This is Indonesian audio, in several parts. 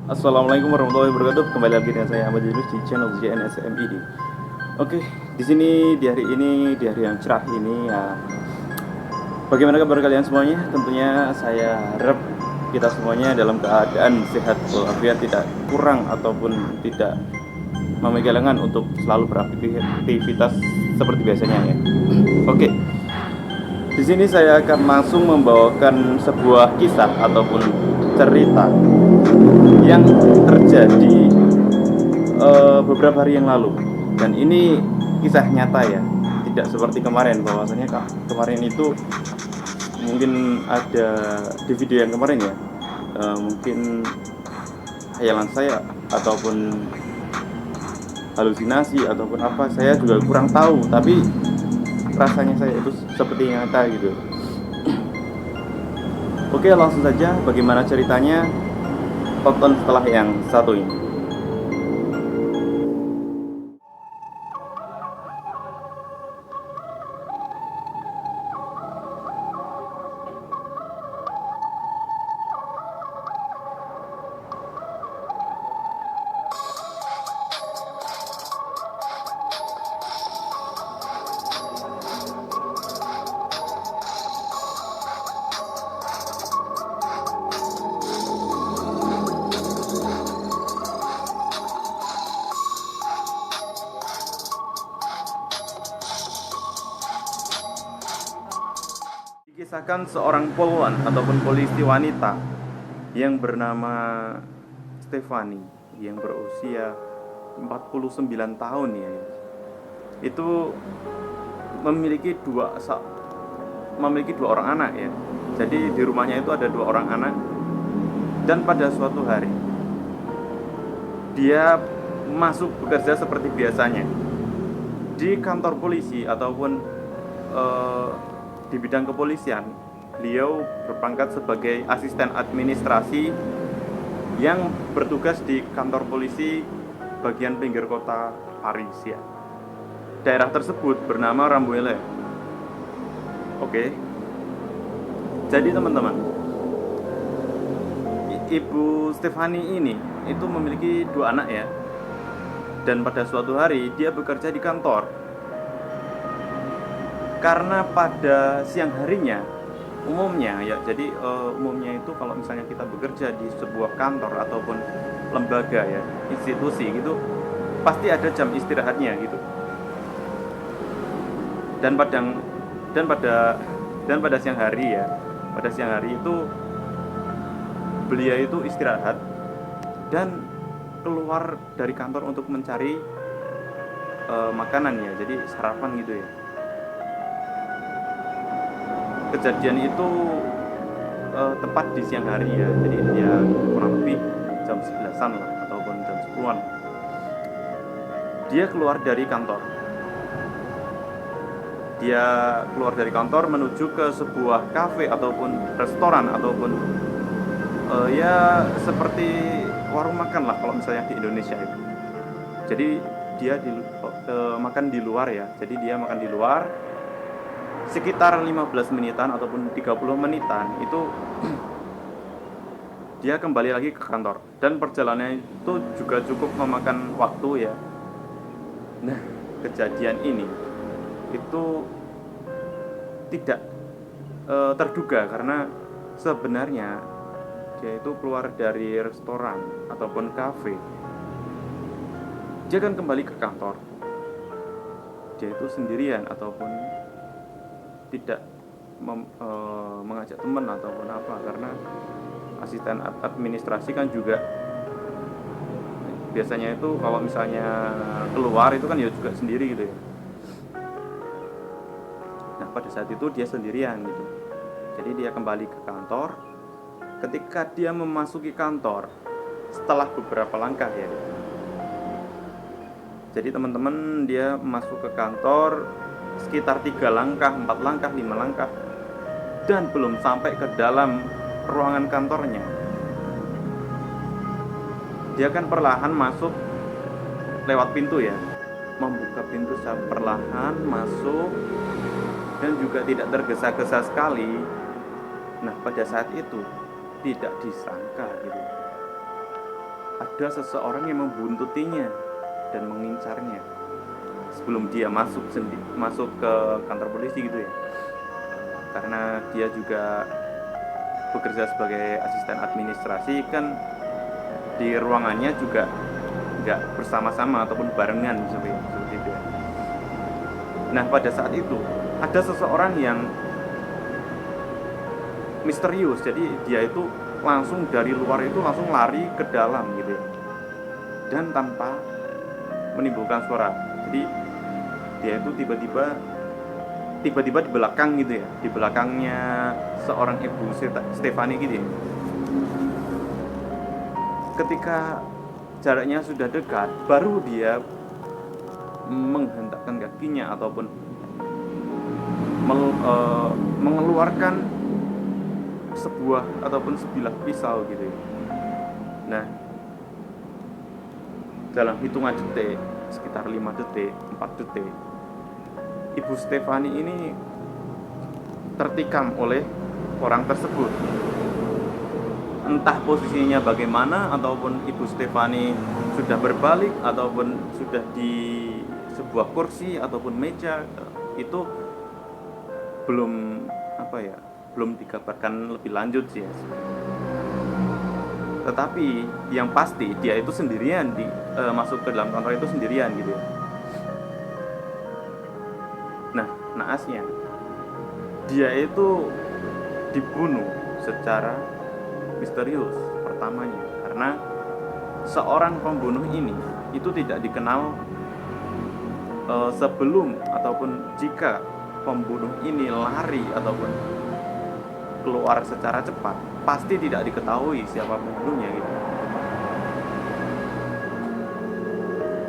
Assalamualaikum warahmatullahi wabarakatuh. Kembali lagi dengan saya Ahmad Yunus di channel JNSMID. Oke, di sini di hari ini, di hari yang cerah ini ya, bagaimana kabar kalian semuanya? Tentunya saya harap kita semuanya dalam keadaan sehat walafiat, tidak kurang ataupun tidak memiliki halangan untuk selalu beraktivitas seperti biasanya ya. Oke, di sini saya akan langsung membawakan sebuah kisah ataupun cerita yang terjadi beberapa hari yang lalu, dan ini kisah nyata ya, tidak seperti kemarin. Bahwasanya kemarin itu mungkin ada di video yang kemarin ya, mungkin hayalan saya ataupun halusinasi ataupun apa, saya juga kurang tahu, tapi rasanya saya itu seperti nyata gitu. Oke, langsung saja, bagaimana ceritanya tonton setelah yang satu ini. Dikisahkan seorang polwan ataupun polisi wanita yang bernama Stefani, yang berusia 49 tahun ya. Itu memiliki dua orang anak ya. Jadi di rumahnya itu ada dua orang anak, dan pada suatu hari dia masuk bekerja seperti biasanya di kantor polisi ataupun eh, di bidang kepolisian. Beliau berpangkat sebagai asisten administrasi yang bertugas di kantor polisi bagian pinggir kota Paris ya. Daerah tersebut bernama Rambouillet. Oke. Jadi teman-teman, Ibu Stefani ini itu memiliki dua anak ya. Dan pada suatu hari dia bekerja di kantor. Karena pada siang harinya umumnya ya, jadi umumnya itu kalau misalnya kita bekerja di sebuah kantor ataupun lembaga ya, institusi gitu, pasti ada jam istirahatnya gitu. Dan pada siang hari ya, pada siang hari itu beliau itu istirahat dan keluar dari kantor untuk mencari makanan ya, jadi sarapan gitu ya. Kejadian itu tepat di siang hari ya, jadi dia kurang lebih jam 11-an lah ataupun jam 10-an. Dia keluar dari kantor menuju ke sebuah kafe ataupun restoran ataupun ya seperti warung makan lah kalau misalnya di Indonesia itu. Jadi dia makan di luar ya, jadi dia makan di luar sekitar 15 menitan ataupun 30 menitan itu dia kembali lagi ke kantor, dan perjalanannya itu juga cukup memakan waktu ya. Nah, kejadian ini itu tidak terduga, karena sebenarnya dia itu keluar dari restoran ataupun kafe, dia kan kembali ke kantor, dia itu sendirian ataupun tidak mengajak teman ataupun apa, karena asisten administrasi kan juga biasanya itu kalau misalnya keluar itu kan ya juga sendiri gitu ya. Nah, pada saat itu dia sendirian gitu, jadi dia kembali ke kantor. Ketika dia memasuki kantor setelah beberapa langkah ya, jadi teman-teman, dia masuk ke kantor sekitar 3 langkah, 4 langkah, 5 langkah, dan belum sampai ke dalam ruangan kantornya, dia kan perlahan masuk lewat pintu ya, membuka pintu secara perlahan masuk, dan juga tidak tergesa-gesa sekali. Nah, pada saat itu tidak disangka gitu, ada seseorang yang membuntutinya dan mengincarnya sebelum dia masuk ke kantor polisi gitu ya. Karena dia juga bekerja sebagai asisten administrasi kan, di ruangannya juga nggak bersama-sama ataupun barengan seperti itu ya. Nah pada saat itu ada seseorang yang misterius, jadi dia itu langsung dari luar itu langsung lari ke dalam gitu ya, dan tanpa menimbulkan suara. Jadi dia itu tiba-tiba di belakang gitu ya, di belakangnya seorang ibu Stefani gitu ya. Ketika jaraknya sudah dekat, baru dia menghentakkan kakinya ataupun mengeluarkan sebuah ataupun sebilah pisau gitu ya. Nah dalam hitungan detik, sekitar 5 detik, 4 detik, Ibu Stefani ini tertikam oleh orang tersebut. Entah posisinya bagaimana, ataupun Ibu Stefani sudah berbalik, ataupun sudah di sebuah kursi ataupun meja, itu belum digambarkan lebih lanjut sih ya. Tetapi yang pasti dia itu sendirian masuk ke dalam kantor itu sendirian gitu ya. Nah, naasnya dia itu dibunuh secara misterius pertamanya, karena seorang pembunuh ini itu tidak dikenal sebelum ataupun jika pembunuh ini lari ataupun keluar secara cepat, pasti tidak diketahui siapa pembunuhnya gitu.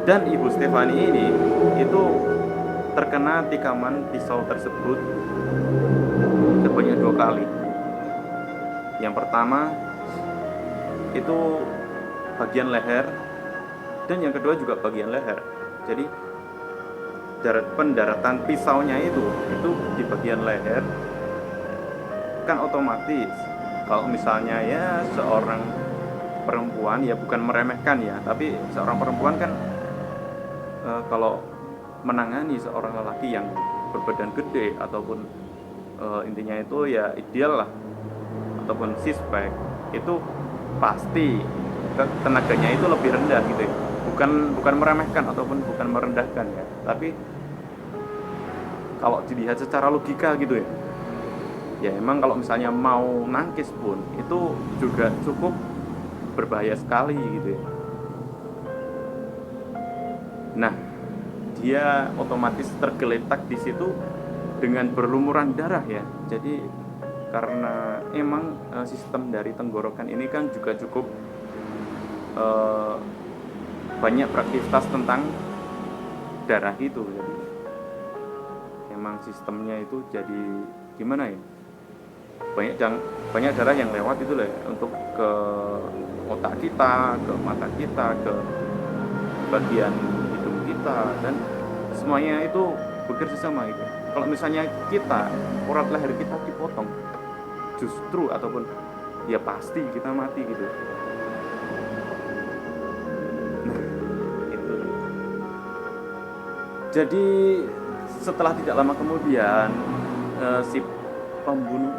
Dan Ibu Stefani ini itu terkena tikaman pisau tersebut sebanyak 2 kali. Yang pertama itu bagian leher, dan yang kedua juga bagian leher. Jadi pendaratan pisaunya itu di bagian leher. Kan otomatis kalau misalnya ya seorang perempuan, ya bukan meremehkan ya, tapi seorang perempuan kan kalau menangani seorang lelaki yang berbadan gede ataupun intinya itu ya ideal lah, ataupun suspek, itu pasti tenaganya itu lebih rendah gitu ya. Bukan meremehkan ataupun bukan merendahkan ya, tapi kalau dilihat secara logika gitu ya emang kalau misalnya mau nangkis pun itu juga cukup berbahaya sekali gitu ya. Nah, dia otomatis tergeletak di situ dengan berlumuran darah ya. Jadi karena emang sistem dari tenggorokan ini kan juga cukup banyak beraktivitas tentang darah itu. Jadi emang sistemnya itu jadi gimana ya, banyak darah yang lewat itu lah ya, untuk ke otak kita, ke mata kita, ke bagian hidung kita, dan semuanya itu bekerja sama itu. Kalau misalnya urat leher kita dipotong, justru ataupun ya pasti kita mati gitu. Nah, itu. Jadi setelah tidak lama kemudian si pembunuh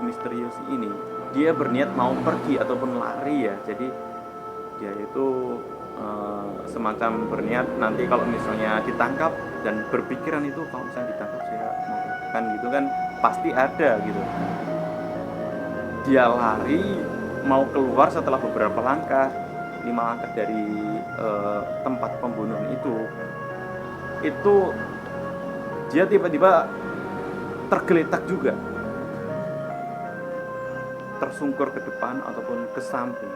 misterius ini, dia berniat mau pergi ataupun lari ya. Jadi dia itu semacam berniat nanti kalau misalnya ditangkap, dan berpikiran itu kalau misalnya ditangkap saya mau kan gitu kan, pasti ada gitu. Dia lari mau keluar setelah beberapa langkah, 5 langkah dari tempat pembunuhan itu dia tiba-tiba tergeletak juga, tersungkur ke depan ataupun ke samping.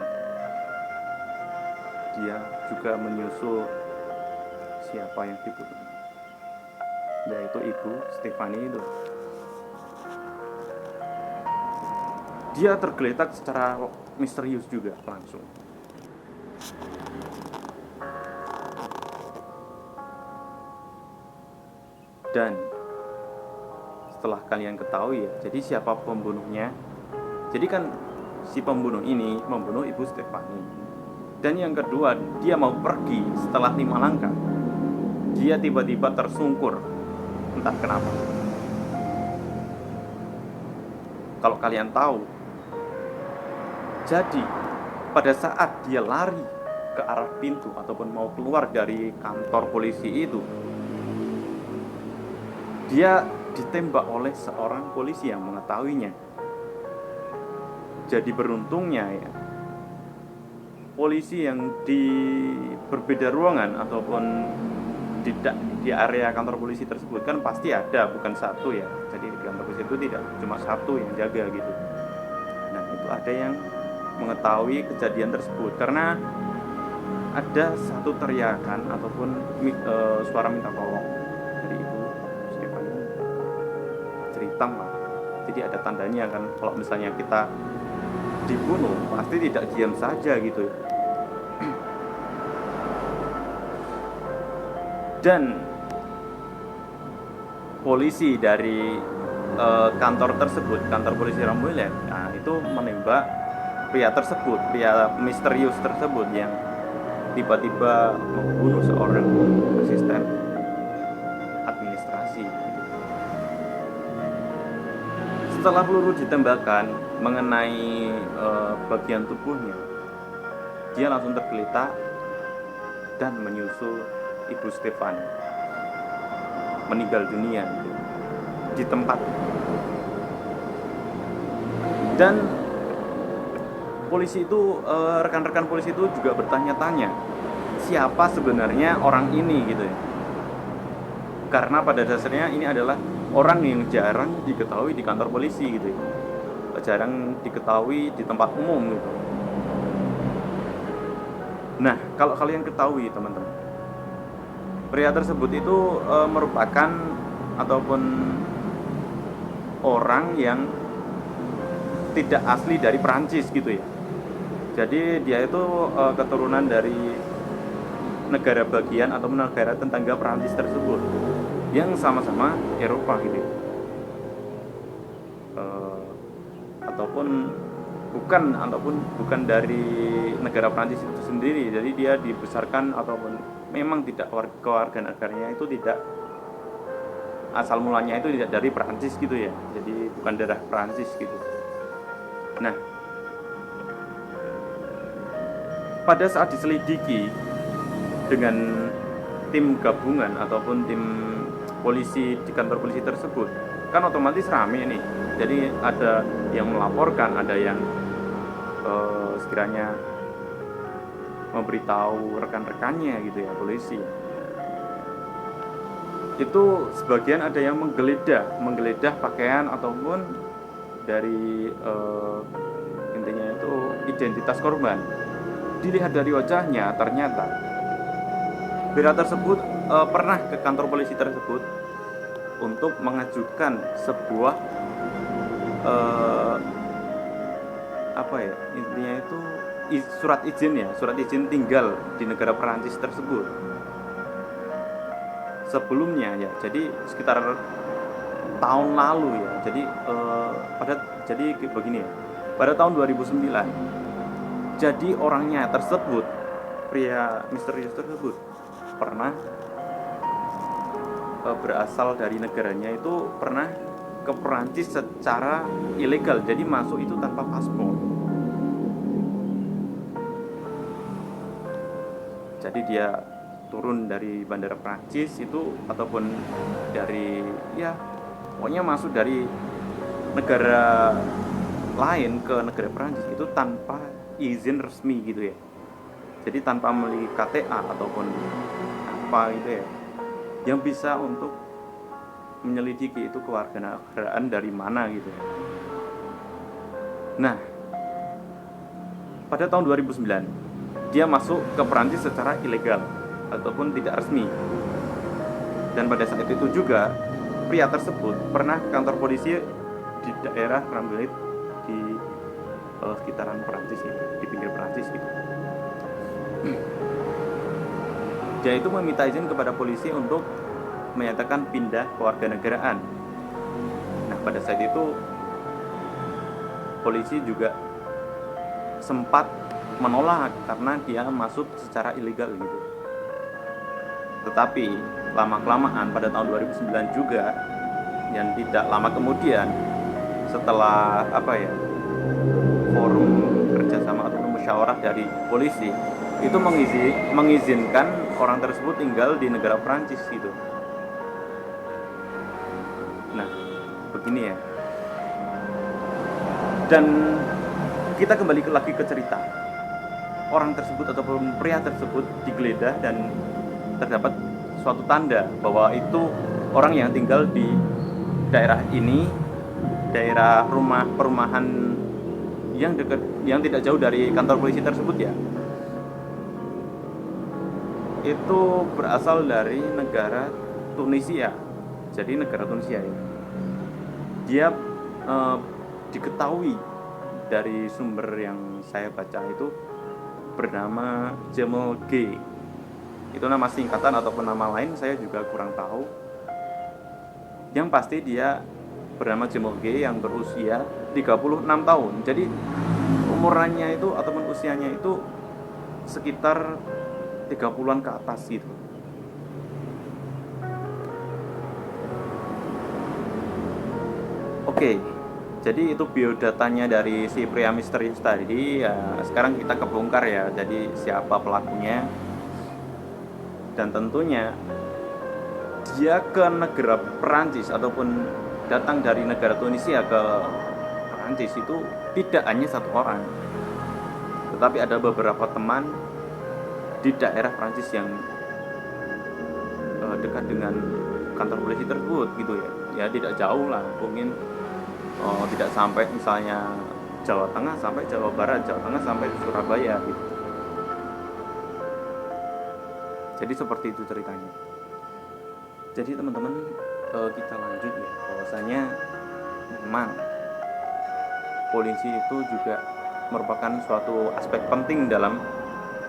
Dia juga menyusul siapa yang dibunuh, yaitu Ibu Stefani itu. Dia tergeletak secara misterius juga langsung. Dan setelah kalian ketahui ya, jadi siapa pembunuhnya. Jadi kan si pembunuh ini membunuh Ibu Stefani. Dan yang kedua, dia mau pergi setelah 5 langkah, dia tiba-tiba tersungkur, entah kenapa. Kalau kalian tahu, jadi pada saat dia lari ke arah pintu ataupun mau keluar dari kantor polisi itu, dia ditembak oleh seorang polisi yang mengetahuinya. Jadi beruntungnya ya, polisi yang di berbeda ruangan ataupun di area kantor polisi tersebut kan pasti ada, bukan satu ya. Jadi di kantor polisi itu tidak cuma satu yang jaga gitu. Nah itu ada yang mengetahui kejadian tersebut karena ada satu teriakan ataupun suara minta tolong dari ibu Stefani cerita lah. Jadi ada tandanya kan, kalau misalnya kita dibunuh pasti tidak diam saja gitu. Dan polisi dari kantor tersebut, kantor polisi Rambulan, nah itu menembak pria tersebut, pria misterius tersebut yang tiba-tiba membunuh seorang asisten administrasi. Setelah peluru ditembakkan mengenai bagian tubuhnya, dia langsung tergeletak dan menyusul Ibu Stefan meninggal dunia di tempat. Dan polisi itu, rekan-rekan polisi itu juga bertanya-tanya siapa sebenarnya orang ini gitu ya. Karena pada dasarnya ini adalah orang yang jarang diketahui di kantor polisi gitu ya. Jarang diketahui di tempat umum gitu. Nah, kalau kalian ketahui teman-teman, pria tersebut itu merupakan ataupun orang yang tidak asli dari Perancis gitu ya. Jadi dia itu keturunan dari negara bagian atau negara tetangga Perancis tersebut yang sama-sama Eropa gitu ya. Ataupun bukan dari negara Perancis itu sendiri. Jadi dia dibesarkan ataupun memang tidak kewarganegaranya itu tidak, asal mulanya itu tidak dari Perancis gitu ya. Jadi bukan darah Perancis gitu. Nah, pada saat diselidiki dengan tim gabungan ataupun tim polisi di kantor polisi tersebut, kan otomatis rame nih. Jadi ada yang melaporkan, ada yang sekiranya memberitahu rekan-rekannya gitu ya, polisi. Itu sebagian ada yang menggeledah pakaian ataupun dari intinya itu identitas korban. Dilihat dari wajahnya, ternyata pria tersebut pernah ke kantor polisi tersebut untuk mengajukan sebuah intinya itu surat izin tinggal di negara Perancis tersebut. Sebelumnya ya, jadi sekitar tahun lalu ya. Jadi begini ya. Pada tahun 2009, jadi orangnya tersebut, pria misterius tersebut pernah berasal dari negaranya itu pernah ke Perancis secara ilegal. Jadi masuk itu tanpa paspor. Jadi dia turun dari bandara Perancis itu ataupun dari pokoknya masuk dari negara lain ke negara Perancis itu tanpa izin resmi gitu ya. Jadi tanpa memiliki KTA ataupun apa gitu ya, yang bisa untuk menyelidiki itu kewarganegaraan dari mana gitu ya. Nah, pada tahun 2009 dia masuk ke Perancis secara ilegal ataupun tidak resmi. Dan pada saat itu juga pria tersebut pernah ke kantor polisi di daerah Rambouillet di sekitaran Perancis ya, di pinggir Perancis gitu. Dia itu meminta izin kepada polisi untuk menyatakan pindah kewarganegaraan. Nah, pada saat itu polisi juga sempat menolak karena dia masuk secara ilegal gitu. Tetapi lama-kelamaan pada tahun 2009 juga, yang tidak lama kemudian setelah forum kerjasama atau musyawarah dari polisi itu mengizinkan orang tersebut tinggal di negara Prancis gitu. Nah, begini ya. Dan kita kembali lagi ke cerita. Orang tersebut ataupun pria tersebut digeledah dan terdapat suatu tanda bahwa itu orang yang tinggal di daerah ini, daerah perumahan yang tidak jauh dari kantor polisi tersebut ya. Itu berasal dari negara Tunisia. Jadi negara Tunisia ya. Dia diketahui dari sumber yang saya baca itu bernama Jamal G. Itu nama singkatan ataupun nama lain saya juga kurang tahu. Yang pasti dia bernama Jamal G yang berusia 36 tahun. Jadi umurannya itu ataupun usianya itu sekitar 30-an ke atas gitu. Oke. Jadi itu biodatanya dari si pria misterius tadi ya. Sekarang kita kebongkar ya. Jadi siapa pelakunya. Dan tentunya dia ke negara Perancis ataupun datang dari negara Tunisia ke Perancis itu tidak hanya satu orang, tetapi ada beberapa teman di daerah Perancis yang dekat dengan kantor polisi tersebut gitu ya. Ya tidak jauh lah, mungkin tidak sampai misalnya Jawa Tengah sampai Jawa Barat, Jawa Tengah sampai Surabaya gitu. Jadi seperti itu ceritanya. Jadi teman-teman, kita lanjut ya, bahwasanya memang polisi itu juga merupakan suatu aspek penting dalam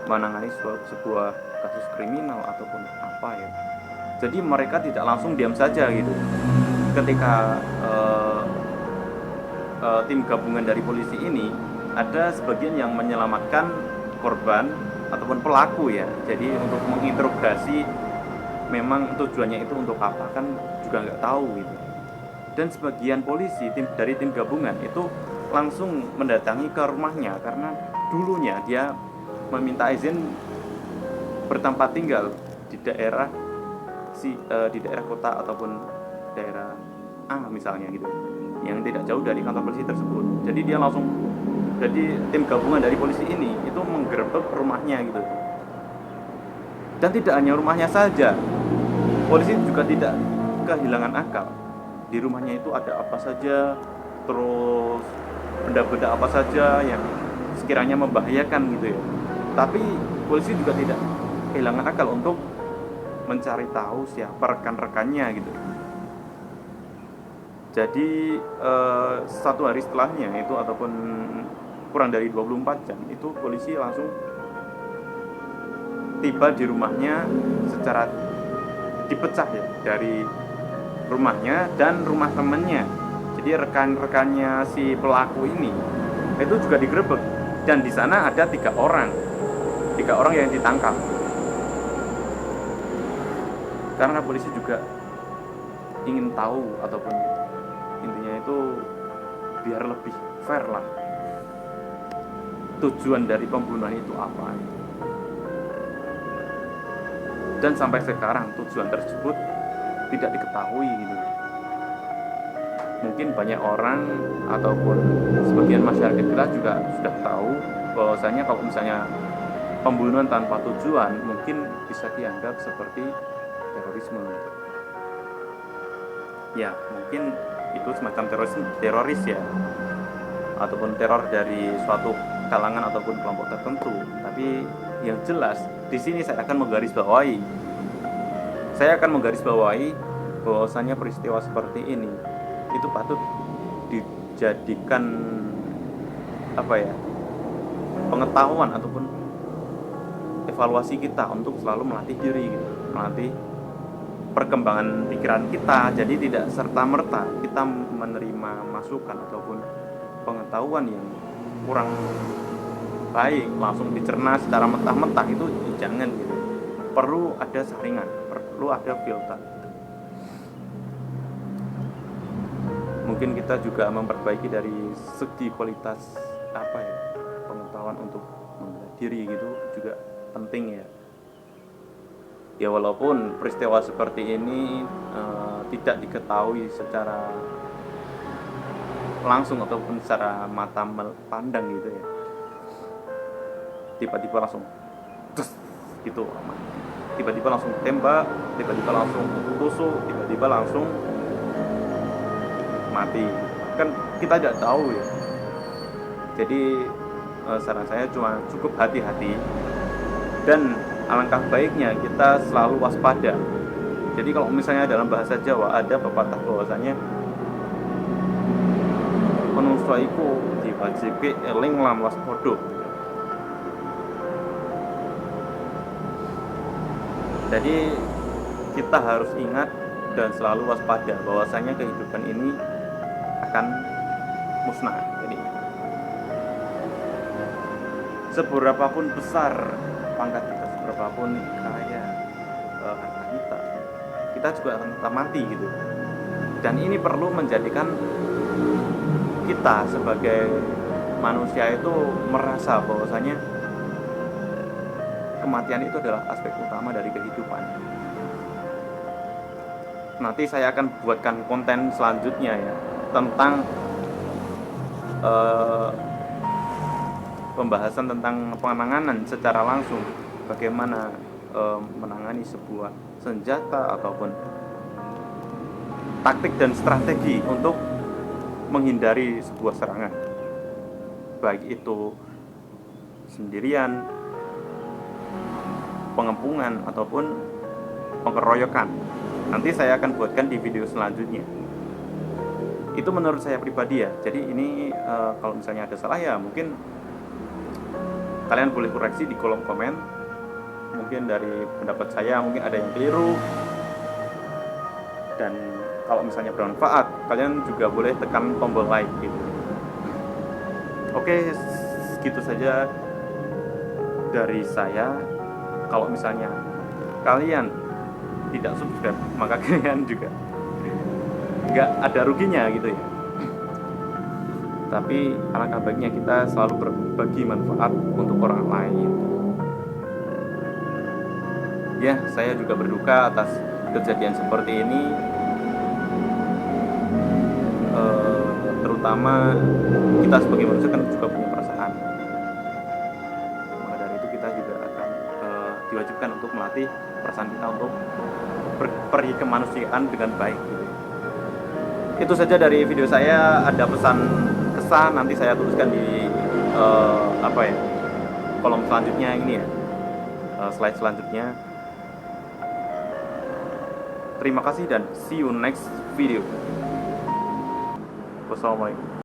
menangani sebuah kasus kriminal ataupun apa ya. Jadi mereka tidak langsung diam saja gitu. Ketika tim gabungan dari polisi ini ada sebagian yang menyelamatkan korban ataupun pelaku ya. Jadi untuk menginterogasi memang tujuannya itu untuk apa kan juga nggak tahu gitu. Dan sebagian polisi dari tim gabungan itu langsung mendatangi ke rumahnya karena dulunya dia meminta izin bertempat tinggal di daerah di daerah kota ataupun daerah A misalnya gitu, yang tidak jauh dari kantor polisi tersebut. Jadi tim gabungan dari polisi ini itu menggerebek rumahnya gitu. Dan tidak hanya rumahnya saja, polisi juga tidak kehilangan akal. Di rumahnya itu ada apa saja, terus benda-benda apa saja yang sekiranya membahayakan gitu ya. Tapi polisi juga tidak kehilangan akal untuk mencari tahu siapa rekan-rekannya gitu. Jadi satu hari setelahnya itu ataupun kurang dari 24 jam itu polisi langsung tiba di rumahnya secara dipecah ya, dari rumahnya dan rumah temannya. Jadi rekan-rekannya si pelaku ini itu juga digerebek dan di sana ada tiga orang yang ditangkap. Karena polisi juga ingin tahu ataupun intinya itu biar lebih fair lah, tujuan dari pembunuhan itu apa. Dan sampai sekarang tujuan tersebut tidak diketahui gitu. Mungkin banyak orang ataupun sebagian masyarakat kita juga sudah tahu bahwasanya kalau misalnya pembunuhan tanpa tujuan mungkin bisa dianggap seperti terorisme gitu. Ya mungkin itu semacam teroris ya, ataupun teror dari suatu kalangan ataupun kelompok tertentu. Tapi yang jelas di sini saya akan menggarisbawahi bahwasanya peristiwa seperti ini itu patut dijadikan pengetahuan ataupun evaluasi kita untuk selalu melatih diri gitu, melatih perkembangan pikiran kita. Jadi tidak serta-merta kita menerima masukan ataupun pengetahuan yang kurang baik langsung dicerna secara mentah-mentah itu jangan gitu. Perlu ada saringan, perlu ada filter. Mungkin kita juga memperbaiki dari segi kualitas pengetahuan untuk membela diri gitu juga penting ya. Ya walaupun peristiwa seperti ini tidak diketahui secara langsung ataupun secara mata pandang gitu ya, tiba-tiba langsung terus gitu, tiba-tiba langsung tembak, tiba-tiba langsung tusuk, tiba-tiba langsung mati, kan kita tidak tahu ya. Jadi saran saya cuma cukup hati-hati, dan alangkah baiknya kita selalu waspada. Jadi kalau misalnya dalam bahasa Jawa ada pepatah bahwasanya manusia iku diwajibi eling lan waspada. Jadi kita harus ingat dan selalu waspada bahwasanya kehidupan ini akan musnah. Jadi seberapapun besar pangkat kita, seberapapun kaya harta kita juga akan tetap mati gitu. Dan ini perlu menjadikan kita sebagai manusia itu merasa bahwasanya kematian itu adalah aspek utama dari kehidupan. Nanti saya akan buatkan konten selanjutnya ya tentang pembahasan tentang penanganan secara langsung, bagaimana menangani sebuah senjata ataupun taktik dan strategi untuk menghindari sebuah serangan, baik itu sendirian, pengepungan ataupun pengeroyokan. Nanti saya akan buatkan di video selanjutnya. Itu menurut saya pribadi ya. Jadi ini kalau misalnya ada salah ya mungkin kalian boleh koreksi di kolom komen. Mungkin dari pendapat saya mungkin ada yang keliru, dan kalau misalnya bermanfaat kalian juga boleh tekan tombol like gitu. Oke, segitu saja dari saya. Kalau misalnya kalian tidak subscribe, maka kalian juga nggak ada ruginya gitu ya. Tapi alangkah baiknya kita selalu berbagi manfaat untuk orang lain. Ya, saya juga berduka atas kejadian seperti ini, terutama kita sebagai manusia kan juga punya perasaan. Maka dari itu kita juga akan diwajibkan untuk melatih perasaan kita untuk pergi kemanusiaan dengan baik gitu. Itu saja dari video saya. Ada pesan kesan nanti saya tuliskan di kolom selanjutnya ini ya, slide selanjutnya. Terima kasih dan see you next video. Wassalamualaikum.